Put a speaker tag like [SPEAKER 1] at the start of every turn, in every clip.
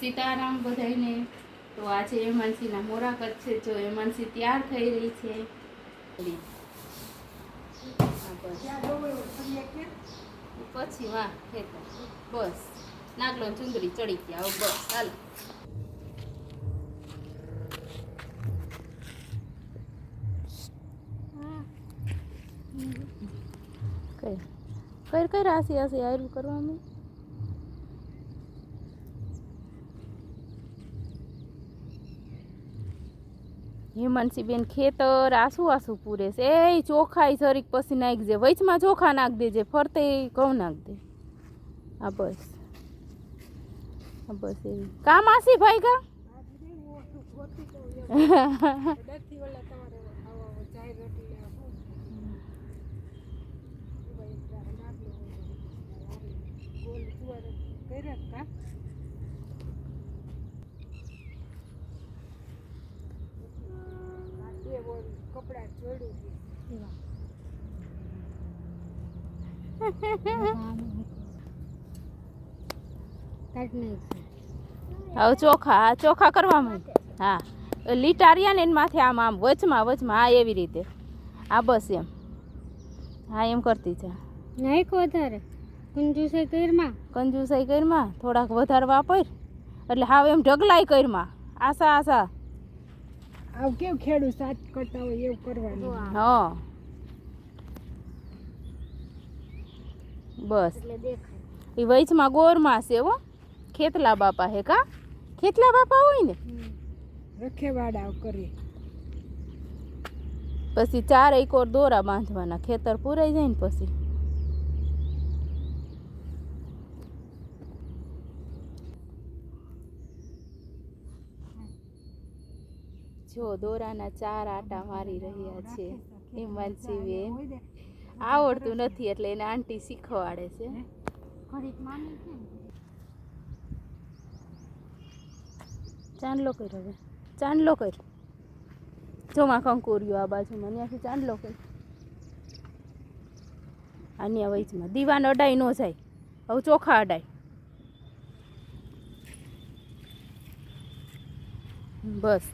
[SPEAKER 1] સીતારામ બધાને. તો આજે હેમાંસીના મોરાકત છે. જો હેમાંસી તૈયાર થઈ રહી છે. પછી વાહ બસ નાગલો ચુંદડી ચડી ગયા. બસ ચાલો. કઈ કઈ રાશિ હશે આયરું કરવાનું. હેમાંસી બેન ખેતર આસુ આસુ પૂરે છે. એ ચોખાઈ સરીક પછી નાખજે. વચમાં ચોખા નાખ દેજે, ફરતે ઘઉં નાખ દે. હા બસ બસ એવી કામ આસી ભાઈ કા.
[SPEAKER 2] કપડા જોડું
[SPEAKER 1] હવે ચોખા ચોખા કરવામાં. હા લીટારિયા ને એની માથે આમ આમ વચમાં વચમાં. હા એવી રીતે. હા બસ એમ. હા એમ કરતી છે.
[SPEAKER 2] નાખ વધારે કંજુસાઈ કરમાં.
[SPEAKER 1] કંજુસાઈ કરમાં થોડાક વધારે વાપર એટલે હાવ એમ ઢગલાય કરમાં. આશા આશા
[SPEAKER 2] આવ કેવું ખેડૂ સાત કરતા હોય એવું કરવાનું.
[SPEAKER 1] હા બસ એ વચમાં ગોરમાં છે. હો ખેતલા બાપા હે કા. ખેતલા બાપા હોય ને
[SPEAKER 2] રખેવાડા કરી
[SPEAKER 1] પછી 4 એકર દોરા બાંધવાના. ખેતર પૂરાઈ જાય ને પછી જો દોરાના 4 આટા મારી રહ્યા છે હેમાંસી બેન. આવડતું નથી એટલે એને આંટી શીખવાડે છે. ચાંદલો કર હવે. ચાંદલો કર. જોમાં કંકુરિયો આ બાજુમાં ત્યાંથી ચાંદલો કર. આની વચમાં દીવાન અડાઈ ન જાય. હવે ચોખા અડાય. બસ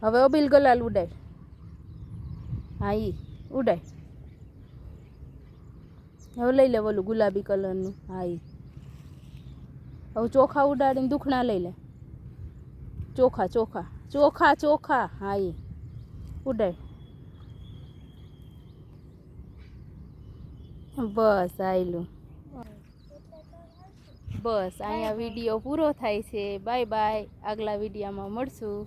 [SPEAKER 1] હવે અબીલ ગલાલ ઉડાય. હા ઈ ઉડાય. હવે લઈ લે ઓલું ગુલાબી કલરનું. હા ઈ હવે ચોખા ઉડાડીને દુખણા લઈ લે. ચોખા ચોખા ચોખા ચોખા. હા ઈ ઉડાય. બસ આયલું. બસ અહીંયા વિડીયો પૂરો થાય છે. Bye bye. આગલા વિડીયોમાં મળશું.